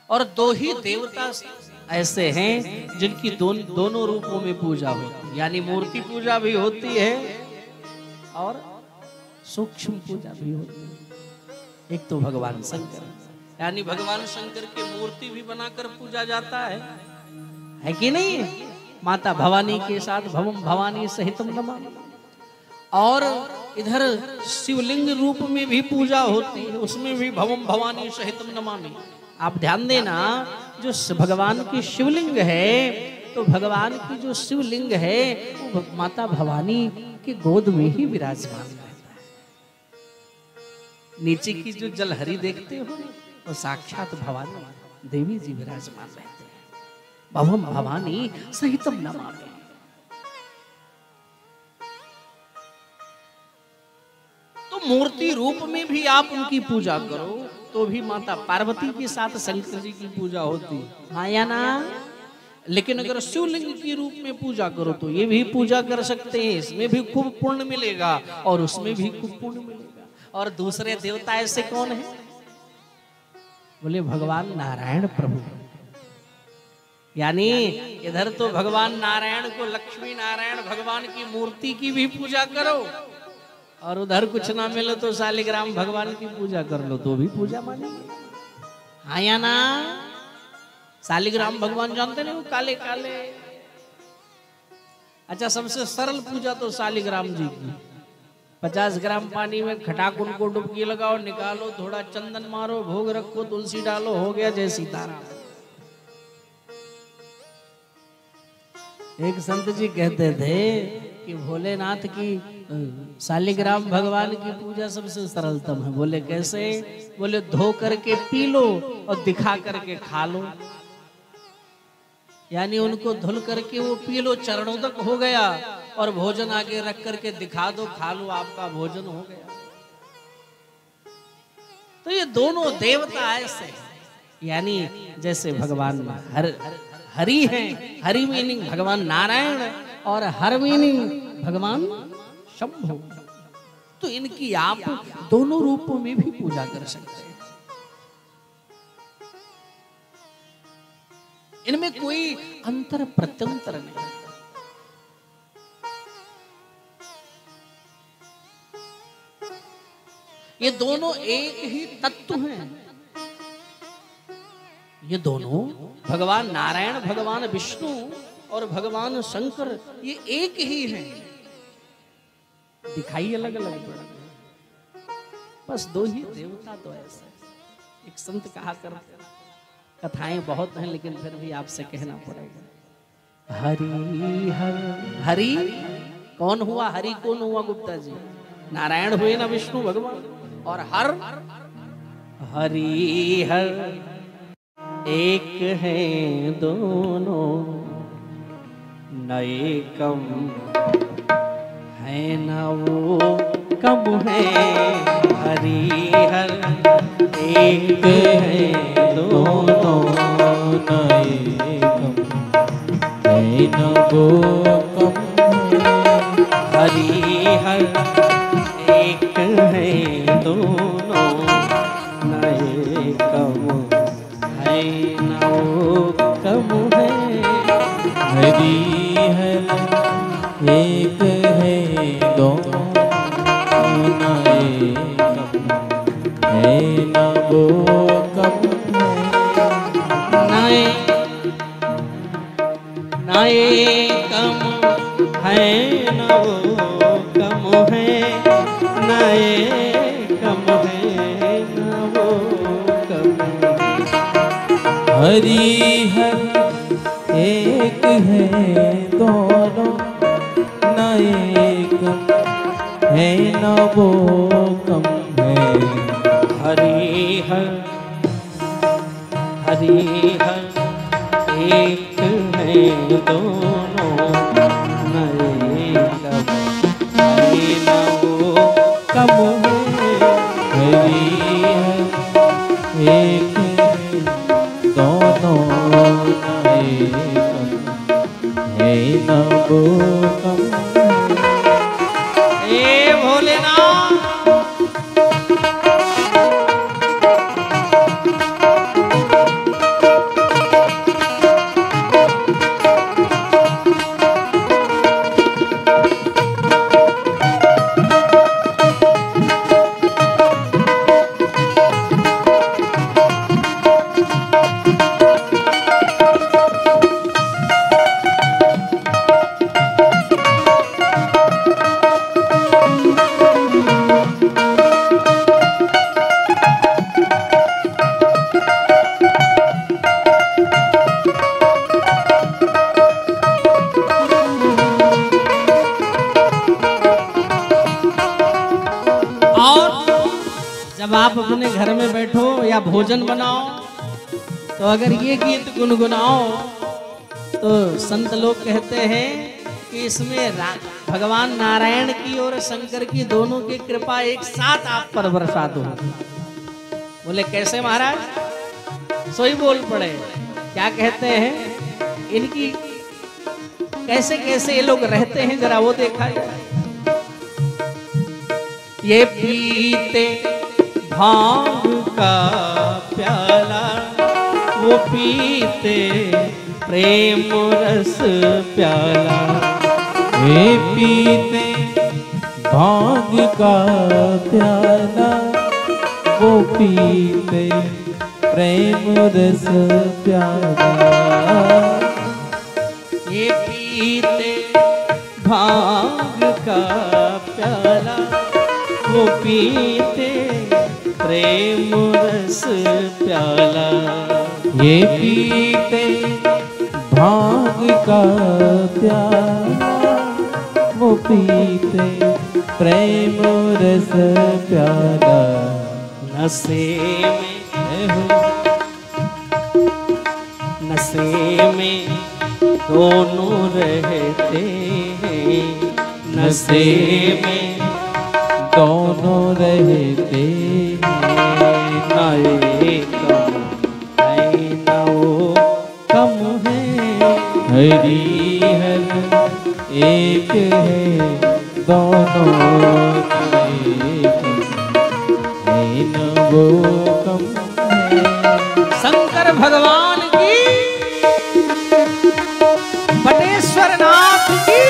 और दो ही देवता ऐसे हैं जिनकी दोनों रूपों में पूजा होती है, यानी मूर्ति पूजा भी होती है और सूक्ष्म पूजा भी होती है। एक तो भगवान शंकर, यानी भगवान शंकर की मूर्ति भी बनाकर पूजा जाता है कि नहीं? माता भवानी के साथ भवम भवानी सहितम नमामि। और इधर शिवलिंग रूप में भी पूजा होती है, उसमें भी भवम भवानी सहितम नमामि। आप ध्यान देना, जो भगवान की शिवलिंग है, तो भगवान की जो शिवलिंग है वो माता भवानी की गोद में ही विराजमान रहता है। नीचे की जो जलहरी देखते हो वो साक्षात भवानी देवी जी विराजमान रहते हैं। भवम भवानी सहितम नमामि। तो मूर्ति रूप में भी आप उनकी पूजा करो तो भी माता पार्वती के साथ शंकर जी की पूजा होती है, हाँ या ना? लेकिन अगर शिवलिंग के रूप में पूजा करो तो ये भी पूजा कर सकते हैं, इसमें भी खूब पुण्य मिलेगा और उसमें भी खूब पुण्य मिलेगा। और दूसरे देवता ऐसे कौन है? बोले भगवान नारायण प्रभु। यानी इधर तो भगवान नारायण को लक्ष्मी नारायण भगवान की मूर्ति की भी पूजा करो, और उधर कुछ ना मिले तो शालिग्राम भगवान की पूजा कर लो तो भी पूजा मानेंगे, हाँ या ना? शालिग्राम भगवान जानते नहीं, वो काले काले। अच्छा, सबसे सरल पूजा तो शालिग्राम जी की। 50 ग्राम पानी में खटाक उनको डुबकी लगाओ, निकालो, थोड़ा चंदन मारो, भोग रखो, तुलसी डालो, हो गया जय सीताराम। एक संत जी कहते थे कि भोलेनाथ की शालिग्राम भगवान की पूजा सबसे सरलतम है। बोले कैसे? बोले धो करके पी लो और दिखा करके खा लो। यानी उनको धुल करके वो पी लो, चरणों तक हो गया, और भोजन आगे रख करके दिखा दो, खा लो, आपका भोजन हो गया। तो ये दोनों देवता ऐसे हैं, यानी जैसे भगवान हरि हैं, हरि मीनिंग भगवान नारायण, और हर मीनिंग भगवान शंभु। तो इनकी आप दोनों रूपों में भी पूजा कर सकते हैं। इनमें कोई अंतर प्रत्यंतर नहीं। ये दोनों एक ही तत्व हैं। ये दोनों भगवान नारायण, भगवान विष्णु और भगवान शंकर, ये एक ही हैं, दिखाई अलग अलग पड़ रहे, बस दो ही देवता तो ऐसे। एक संत कहा करते, कथाएं बहुत हैं लेकिन फिर भी आपसे कहना पड़ेगा। हरि हर हरि कौन हुआ? हरि कौन हुआ गुप्ता जी? नारायण हुए ना, विष्णु भगवान। और हर हरि हर एक है दोनों, नए कम है न वो कम है। हरि हर एक है दोनों, नए कम है न वो कम है। हरि हर एक है दोनों, नए कम है न वो कम है। हरि हर एक है दोनों, नए कम है न वो कम है। नए नए कम है न वो कम है। नए कम है न वो कम है। हरि हर एक है दोनों, नए कम है न वो कम है। हरि हर एक है दोनों, नए कम है न वो कम है। हरि हर एक है दोनों, नए कम है न वो कम है। ए भोलेनाथ, भोजन बनाओ, तो अगर ये गीत गुनगुनाओ तो संत लोग कहते हैं कि इसमें भगवान नारायण की और शंकर की दोनों की कृपा एक साथ आप पर बरसा दो। बोले कैसे महाराज? सोई बोल पड़े। क्या कहते हैं? इनकी कैसे कैसे ये लोग रहते हैं जरा वो देखा जाए। ये पीते भांग का प्याला, वो पीते प्रेम रस प्याला। ये पीते भांग का प्याला, वो पीते प्रेम रस प्याला। ये पीते भांग का प्याला, वो पीते प्रेम रस प्याला। ये पीते भांग का प्याला, वो पीते प्रेम रस प्याला। नशे में दोनों रहते हैं, नशे में दोनों रहते हैं। ना ये कम है ना वो कम है, हरि हर एक है, दोनों एक है, न वो कम है। शंकर भगवान की, बटेश्वर नाथ की,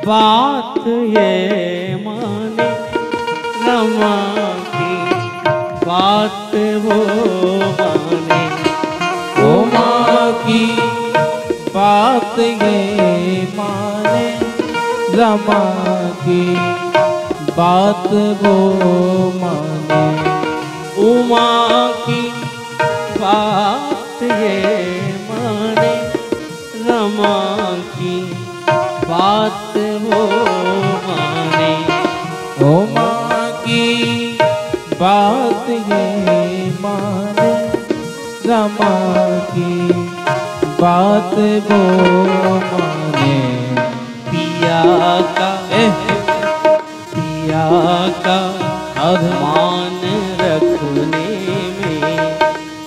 बात ये माने, रमा की बात वो माने। उमा की बात ये माने, रमा की बात वो माने। उमा की बात ये माने, रमा की बात वो माने। उमा की बात ये माने, रमा की बात वो माने। पिया का अभिमान रखने में,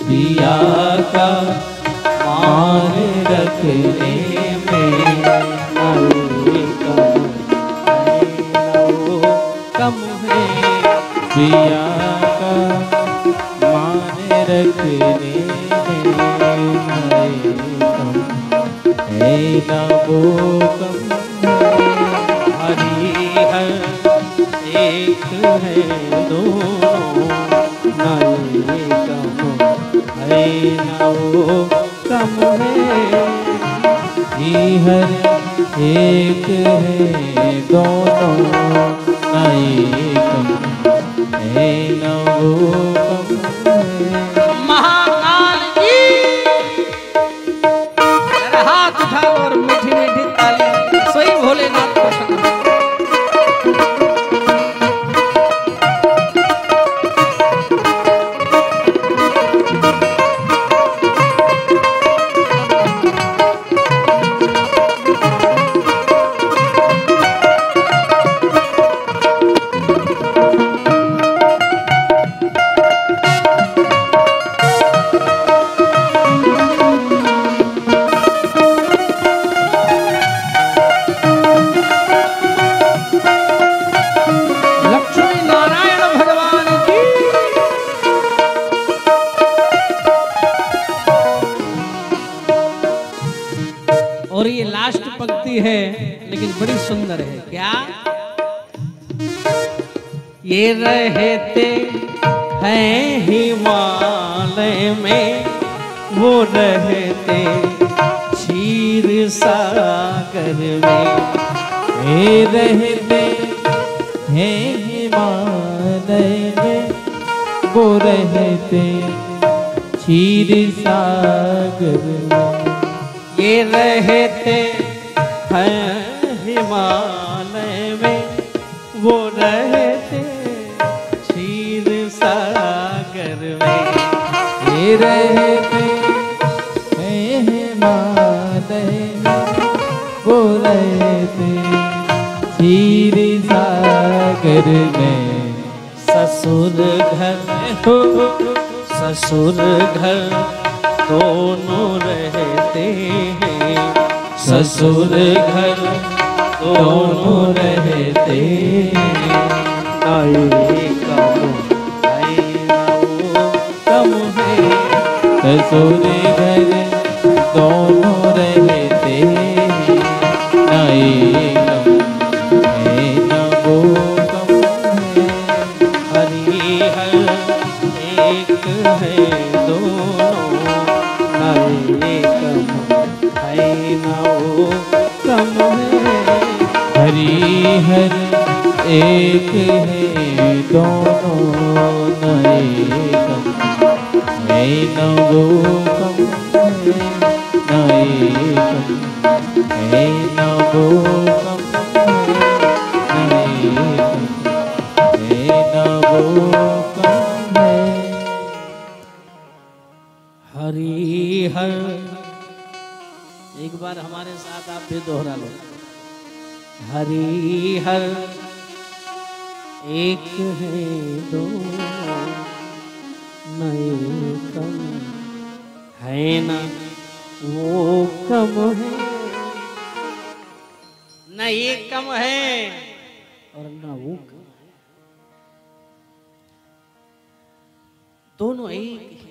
पिया का मान रखने में, कम है। पिया का मान रखने में, है ना वो कम है। हरि हर एक है दोनों, ना ये कम है ना वो कम है। हर एक है दोनों, ना एक है ना वो कम है। महाकाल की हाथ उठा और मीठी मीठी ताली सोई भोलेनाथ को शरण। बड़ी सुंदर है। क्या ये रहते हैं हिमालय में, वो रहते क्षीर सागर में। ये रहते हैं हिमालय में, वो रहते क्षीर सागर में। ये रहते हैं हिमालय में, वो रहते क्षीर सागर में। ये रहते हैं हिमालय में, वो रहते क्षीर सागर में। ससुर घर दोनों रहते हैं, ससुर घर दोनों रहते हैं। ना ये कम है ना वो कम है, ससुर घर दोनों रहते हैं। ना ये कम है ना वो कम है। हरि हर एक है दोनों, ना ये कम है ना वो कम है। हरि हर एक है दोनों, न एकम है न वो कम है। न एकम है न वो कम है। न एकम है न वो कम है। हरि हर, एक बार हमारे साथ आप भी दोहरा लो। हरि हर एक है दोनों, न एकम है न वो कम है। न ये कम है और न वो कम है, दोनों एक